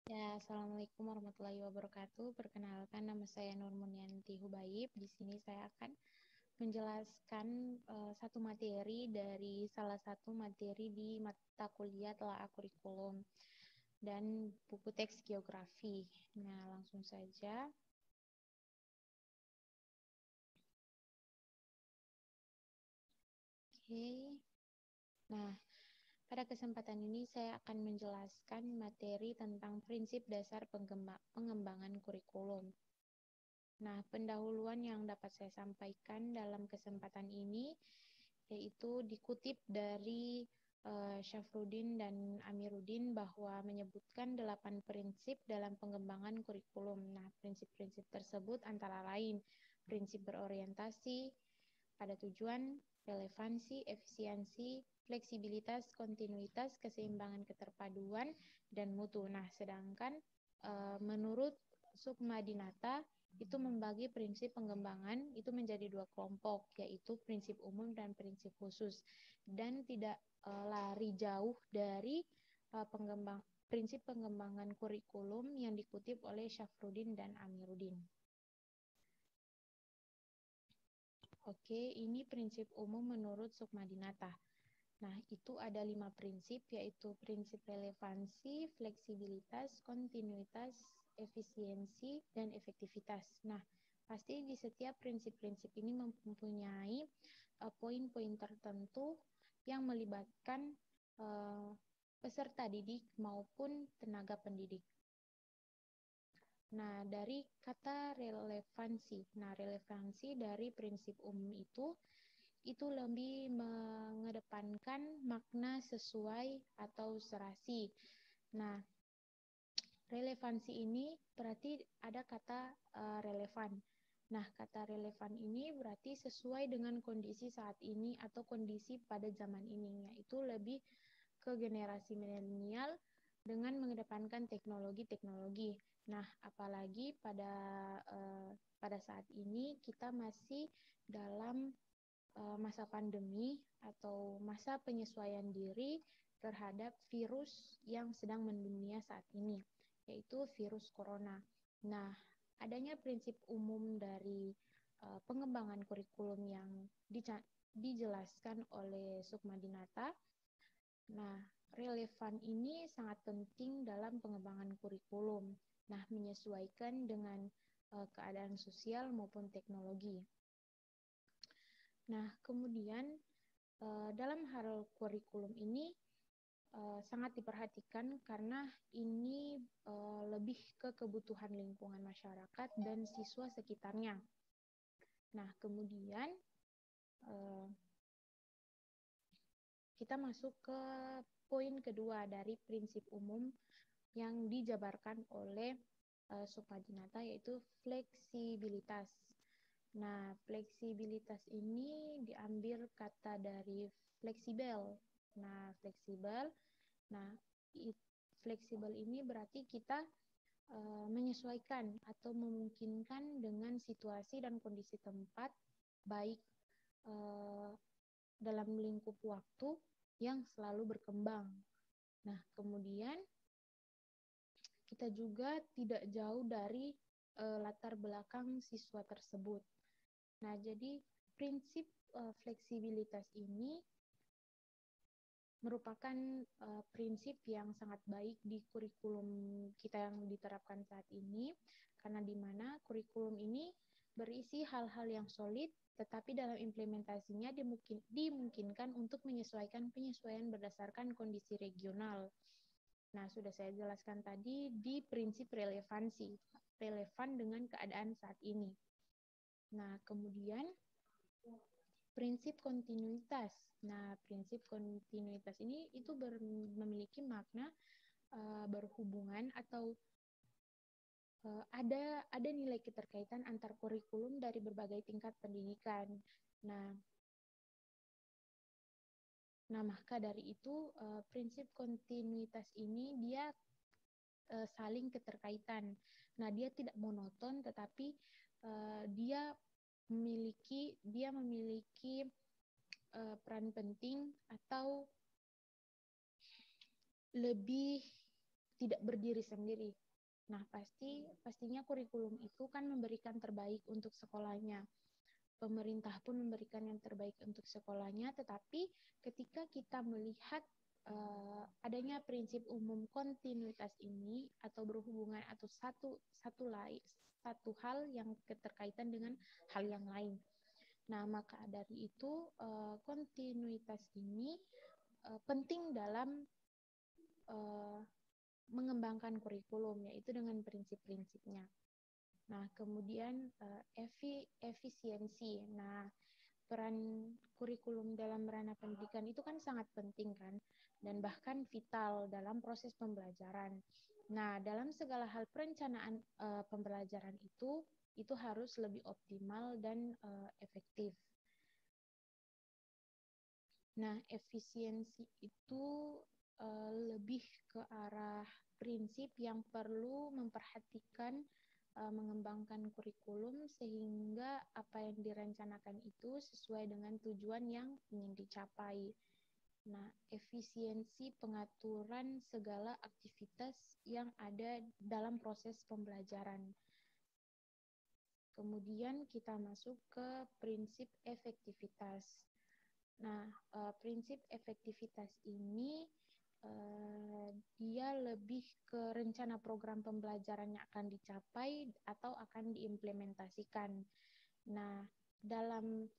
Ya, Assalamualaikum warahmatullahi wabarakatuh. Perkenalkan, nama saya Nur Munianti Hubaib. Di sini saya akan menjelaskan satu materi dari salah satu materi di mata kuliah telaah kurikulum dan buku teks geografi. Nah, langsung saja. Oke. Nah, pada kesempatan ini saya akan menjelaskan materi tentang prinsip dasar pengembangan kurikulum. Nah, pendahuluan yang dapat saya sampaikan dalam kesempatan ini yaitu dikutip dari Syafruddin dan Amiruddin bahwa menyebutkan 8 prinsip dalam pengembangan kurikulum. Nah, prinsip-prinsip tersebut antara lain prinsip berorientasi pada tujuan, relevansi, efisiensi, fleksibilitas, kontinuitas, keseimbangan keterpaduan, dan mutu. Nah, sedangkan menurut Sukma Dinata itu membagi prinsip pengembangan itu menjadi dua kelompok, yaitu prinsip umum dan prinsip khusus, dan tidak lari jauh dari prinsip pengembangan kurikulum yang dikutip oleh Syafruddin dan Amiruddin. Oke, ini prinsip umum menurut Sukmadinata. Nah, itu ada 5 prinsip, yaitu prinsip relevansi, fleksibilitas, kontinuitas, efisiensi, dan efektivitas. Nah, pasti di setiap prinsip-prinsip ini mempunyai poin-poin tertentu yang melibatkan uh, peserta didik maupun tenaga pendidik. Nah, dari kata relevansi. Nah, relevansi dari prinsip umum itu lebih mengedepankan makna sesuai atau serasi. Nah, relevansi ini berarti ada kata relevan. Nah, kata relevan ini berarti sesuai dengan kondisi saat ini atau kondisi pada zaman ini, yaitu lebih ke generasi milenial dengan mengedepankan teknologi-teknologi. Nah, apalagi pada saat ini kita masih dalam masa pandemi atau masa penyesuaian diri terhadap virus yang sedang mendunia saat ini, yaitu virus corona. Nah, adanya prinsip umum dari pengembangan kurikulum yang dijelaskan oleh Sukma Dinata. Nah, relevan ini sangat penting dalam pengembangan kurikulum. Nah, menyesuaikan dengan keadaan sosial maupun teknologi. Nah, kemudian dalam hal kurikulum ini sangat diperhatikan karena ini lebih ke kebutuhan lingkungan masyarakat dan siswa sekitarnya. Nah, kemudian uh, kita masuk ke poin kedua dari prinsip umum yang dijabarkan oleh Sukmadinata, yaitu fleksibilitas. Nah, fleksibilitas ini diambil kata dari fleksibel. Nah, fleksibel. Nah, fleksibel ini berarti kita menyesuaikan atau memungkinkan dengan situasi dan kondisi tempat, baik uh, dalam lingkup waktu yang selalu berkembang. Nah, kemudian kita juga tidak jauh dari latar belakang siswa tersebut. Nah, jadi prinsip fleksibilitas ini merupakan prinsip yang sangat baik di kurikulum kita yang diterapkan saat ini, karena di mana kurikulum ini berisi hal-hal yang solid, tetapi dalam implementasinya dimungkinkan untuk menyesuaikan penyesuaian berdasarkan kondisi regional. Nah, sudah saya jelaskan tadi di prinsip relevansi, relevan dengan keadaan saat ini. Nah, kemudian prinsip kontinuitas. Nah, prinsip kontinuitas ini itu memiliki makna berhubungan atau ada nilai keterkaitan antar kurikulum dari berbagai tingkat pendidikan. Nah, maka dari itu prinsip kontinuitas ini dia saling keterkaitan. Nah, dia tidak monoton, tetapi dia memiliki peran penting atau lebih tidak berdiri sendiri. Nah, pastinya kurikulum itu kan memberikan terbaik untuk sekolahnya. Pemerintah pun memberikan yang terbaik untuk sekolahnya, tetapi ketika kita melihat adanya prinsip umum kontinuitas ini atau berhubungan atau satu hal yang keterkaitan dengan hal yang lain. Nah, maka dari itu kontinuitas ini penting dalam mengembangkan kurikulum, yaitu dengan prinsip-prinsipnya. Nah, kemudian efisiensi. Nah, peran kurikulum dalam ranah pendidikan itu kan sangat penting kan, dan bahkan vital dalam proses pembelajaran. Nah, dalam segala hal perencanaan pembelajaran itu harus lebih optimal dan efektif. Nah, efisiensi itu lebih ke arah prinsip yang perlu memperhatikan mengembangkan kurikulum sehingga apa yang direncanakan itu sesuai dengan tujuan yang ingin dicapai. Nah, efisiensi pengaturan segala aktivitas yang ada dalam proses pembelajaran. Kemudian kita masuk ke prinsip efektivitas. Nah, prinsip efektivitas ini dia lebih ke rencana program pembelajaran yang akan dicapai atau akan diimplementasikan. Nah, dalam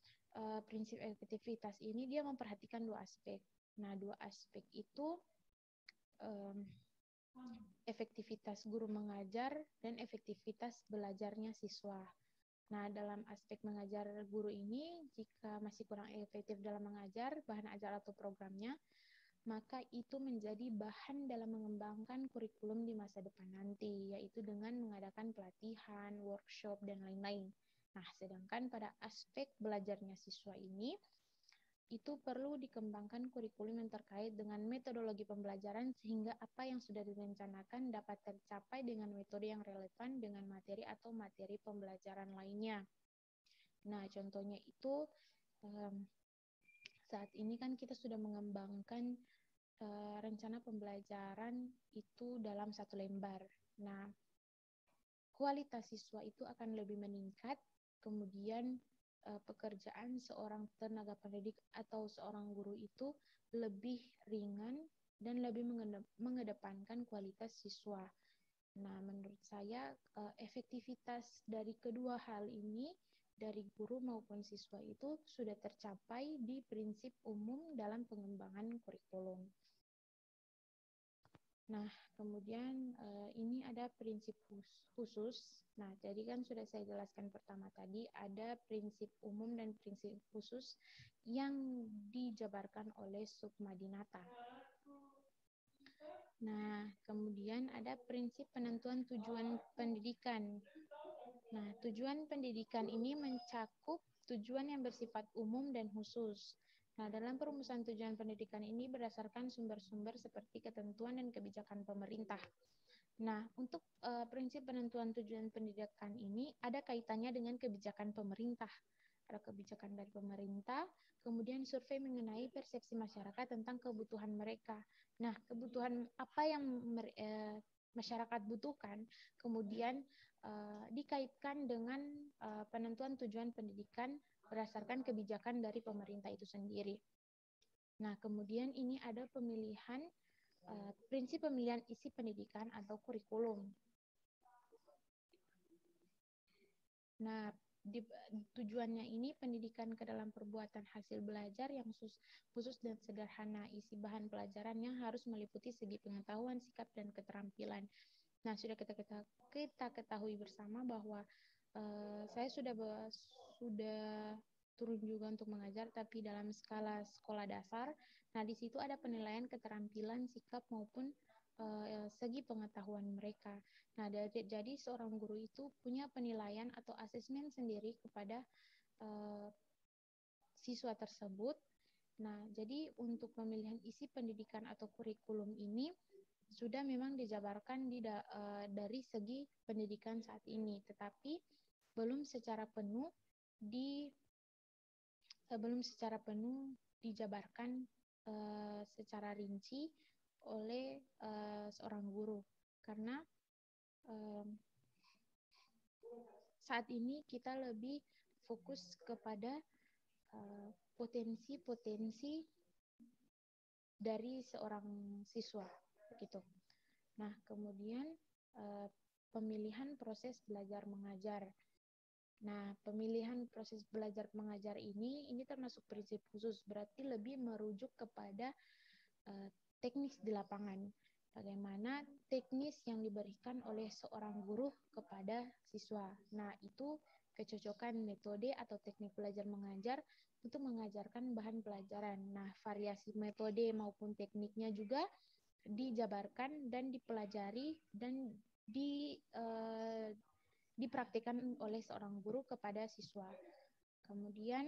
prinsip efektivitas ini dia memperhatikan dua aspek. Nah, dua aspek itu efektivitas guru mengajar dan efektivitas belajarnya siswa. Nah, dalam aspek mengajar guru ini, jika masih kurang efektif dalam mengajar bahan ajar atau programnya, maka itu menjadi bahan dalam mengembangkan kurikulum di masa depan nanti, yaitu dengan mengadakan pelatihan, workshop, dan lain-lain. Nah, sedangkan pada aspek belajarnya siswa ini, itu perlu dikembangkan kurikulum yang terkait dengan metodologi pembelajaran sehingga apa yang sudah direncanakan dapat tercapai dengan metode yang relevan dengan materi atau materi pembelajaran lainnya. Nah, contohnya itu saat ini kan kita sudah mengembangkan rencana pembelajaran itu dalam satu lembar. Nah, kualitas siswa itu akan lebih meningkat, kemudian pekerjaan seorang tenaga pendidik atau seorang guru itu lebih ringan dan lebih mengedepankan kualitas siswa. Nah, menurut saya efektivitas dari kedua hal ini dari guru maupun siswa itu sudah tercapai di prinsip umum dalam pengembangan kurikulum. Nah, kemudian ini ada prinsip khusus. Nah, jadi kan sudah saya jelaskan pertama tadi, ada prinsip umum dan prinsip khusus yang dijabarkan oleh Sukmadinata. Nah, kemudian ada prinsip penentuan tujuan pendidikan. Nah, tujuan pendidikan ini mencakup tujuan yang bersifat umum dan khusus. Nah, dalam perumusan tujuan pendidikan ini berdasarkan sumber-sumber seperti ketentuan dan kebijakan pemerintah. Nah, untuk prinsip penentuan tujuan pendidikan ini ada kaitannya dengan kebijakan pemerintah. Ada kebijakan dari pemerintah, kemudian survei mengenai persepsi masyarakat tentang kebutuhan mereka. Nah, kebutuhan apa yang masyarakat butuhkan, kemudian dikaitkan dengan penentuan tujuan pendidikan berdasarkan kebijakan dari pemerintah itu sendiri. Nah, kemudian ini ada prinsip pemilihan isi pendidikan atau kurikulum. Nah, tujuannya ini pendidikan ke dalam perbuatan hasil belajar yang khusus dan sederhana. Isi bahan pelajarannya harus meliputi segi pengetahuan, sikap, dan keterampilan. Nah, sudah kita ketahui bersama bahwa saya sudah turun juga untuk mengajar, tapi dalam skala sekolah dasar. Nah, di situ ada penilaian keterampilan, sikap, maupun segi pengetahuan mereka. Nah, jadi seorang guru itu punya penilaian atau asesmen sendiri kepada siswa tersebut. Nah, jadi untuk pemilihan isi pendidikan atau kurikulum ini sudah memang dijabarkan dari segi pendidikan saat ini, tetapi belum secara penuh dijabarkan secara rinci oleh seorang guru, karena saat ini kita lebih fokus kepada potensi-potensi dari seorang siswa gitu. Nah, kemudian pemilihan proses belajar mengajar. Nah, pemilihan proses belajar mengajar ini termasuk prinsip khusus, berarti lebih merujuk kepada teknis di lapangan. Bagaimana teknis yang diberikan oleh seorang guru kepada siswa. Nah, itu kecocokan metode atau teknik belajar mengajar untuk mengajarkan bahan pelajaran. Nah, variasi metode maupun tekniknya juga dijabarkan dan dipelajari dan dipraktikkan oleh seorang guru kepada siswa. Kemudian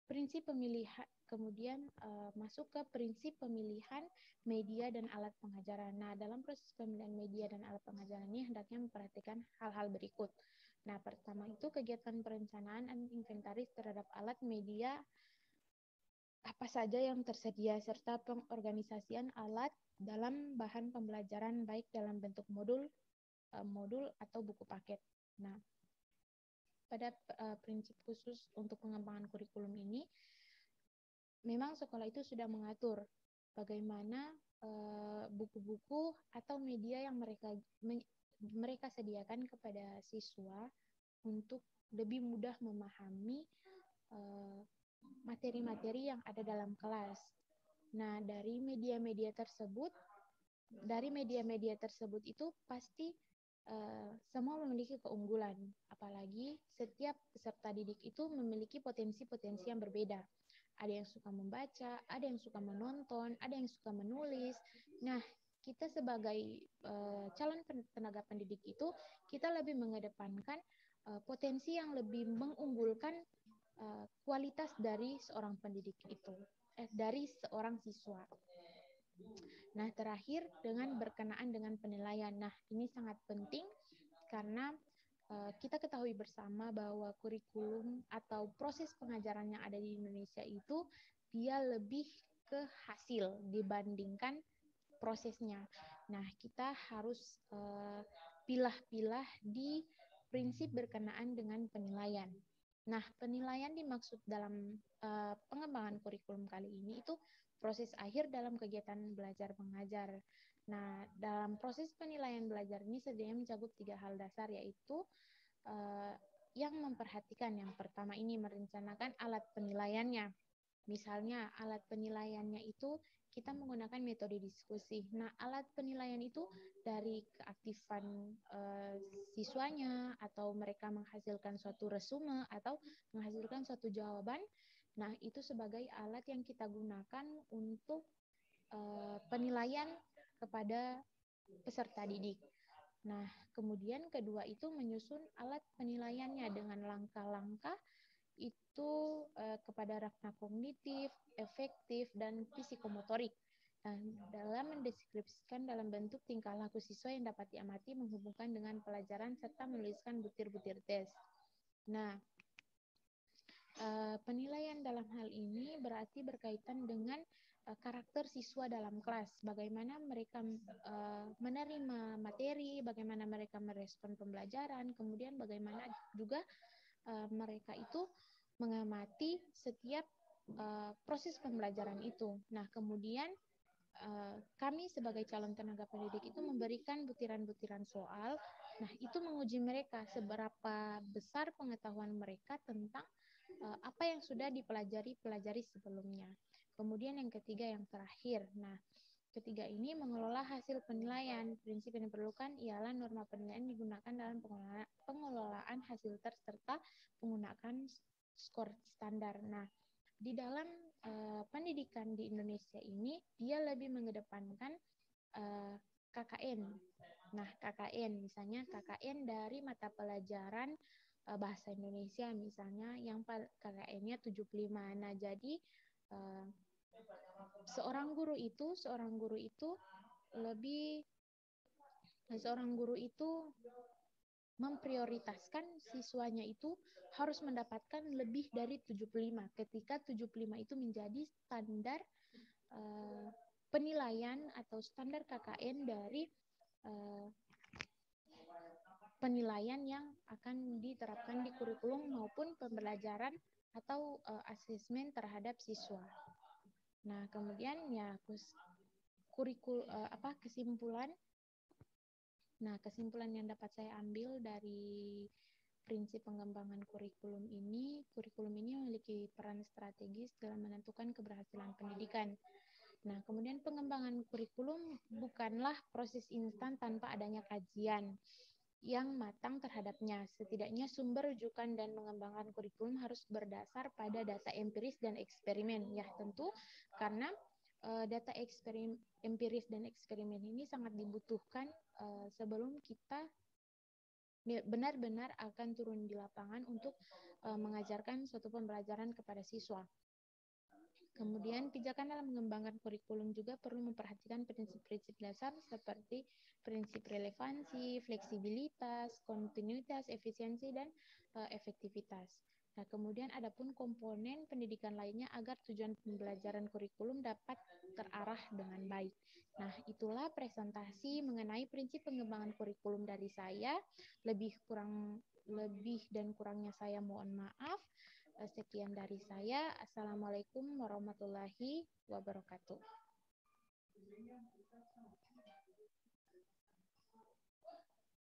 prinsip pemilihan, kemudian masuk ke prinsip pemilihan media dan alat pengajaran. Nah, dalam proses pemilihan media dan alat pengajaran ini hendaknya memperhatikan hal-hal berikut. Nah, pertama itu kegiatan perencanaan dan inventaris terhadap alat media apa saja yang tersedia, serta pengorganisasian alat dalam bahan pembelajaran baik dalam bentuk modul atau buku paket. Nah, pada prinsip khusus untuk pengembangan kurikulum ini, memang sekolah itu sudah mengatur bagaimana buku-buku atau media yang mereka sediakan kepada siswa untuk lebih mudah memahami materi-materi yang ada dalam kelas. Nah, dari media-media tersebut itu pasti semua memiliki keunggulan, apalagi setiap peserta didik itu memiliki potensi-potensi yang berbeda. Ada yang suka membaca, ada yang suka menonton, ada yang suka menulis. Nah, kita sebagai calon tenaga pendidik itu, kita lebih mengedepankan potensi yang lebih mengunggulkan kualitas dari seorang pendidik itu, dari seorang siswa. Nah, terakhir dengan berkenaan dengan penilaian. Nah, ini sangat penting karena kita ketahui bersama bahwa kurikulum atau proses pengajaran yang ada di Indonesia itu dia lebih ke hasil dibandingkan prosesnya. Nah, kita harus pilah-pilah di prinsip berkenaan dengan penilaian. Nah, penilaian dimaksud dalam pengembangan kurikulum kali ini itu proses akhir dalam kegiatan belajar mengajar. Nah, dalam proses penilaian belajar ini setidaknya mencakup 3 hal dasar, yaitu yang memperhatikan yang pertama ini merencanakan alat penilaiannya. Misalnya alat penilaiannya itu kita menggunakan metode diskusi. Nah, alat penilaian itu dari keaktifan siswanya, atau mereka menghasilkan suatu resume atau menghasilkan suatu jawaban. Nah, itu sebagai alat yang kita gunakan untuk penilaian kepada peserta didik. Nah, kemudian kedua itu menyusun alat penilaiannya dengan langkah-langkah itu kepada rakna kognitif, efektif, dan psikomotorik. Nah, dalam mendeskripsikan dalam bentuk tingkah laku siswa yang dapat diamati menghubungkan dengan pelajaran serta menuliskan butir-butir tes. Nah, penilaian dalam hal ini berarti berkaitan dengan karakter siswa dalam kelas, bagaimana mereka menerima materi, bagaimana mereka merespon pembelajaran, kemudian bagaimana juga mereka itu mengamati setiap proses pembelajaran itu. Nah, kemudian kami sebagai calon tenaga pendidik itu memberikan butiran-butiran soal. Nah, itu menguji mereka seberapa besar pengetahuan mereka tentang apa yang sudah dipelajari sebelumnya. Kemudian yang ketiga, yang terakhir. Nah, ketiga ini mengelola hasil penilaian. Prinsip yang diperlukan ialah norma penilaian digunakan dalam pengelolaan hasil tes serta penggunaan skor standar. Nah, di dalam pendidikan di Indonesia ini dia lebih mengedepankan KKN. Nah, KKN misalnya KKN dari mata pelajaran bahasa Indonesia misalnya yang KKN-nya 75. Nah, jadi seorang guru itu memprioritaskan siswanya itu harus mendapatkan lebih dari 75, ketika 75 itu menjadi standar penilaian atau standar KKN dari penilaian yang akan diterapkan di kurikulum maupun pembelajaran atau asesmen terhadap siswa. Nah, kemudian ya kesimpulan. Nah, kesimpulan yang dapat saya ambil dari prinsip pengembangan kurikulum ini memiliki peran strategis dalam menentukan keberhasilan pendidikan. Nah, kemudian pengembangan kurikulum bukanlah proses instan tanpa adanya kajian yang matang terhadapnya. Setidaknya sumber rujukan dan mengembangkan kurikulum harus berdasar pada data empiris dan eksperimen. Ya, tentu karena data empiris dan eksperimen ini sangat dibutuhkan sebelum kita benar-benar akan turun di lapangan untuk mengajarkan suatu pembelajaran kepada siswa. Kemudian, pijakan dalam mengembangkan kurikulum juga perlu memperhatikan prinsip-prinsip dasar seperti prinsip relevansi, fleksibilitas, kontinuitas, efisiensi, dan efektivitas. Nah, kemudian adapun komponen pendidikan lainnya agar tujuan pembelajaran kurikulum dapat terarah dengan baik. Nah, itulah presentasi mengenai prinsip pengembangan kurikulum dari saya. Lebih dan kurangnya saya mohon maaf. Sekian dari saya. Assalamualaikum warahmatullahi wabarakatuh.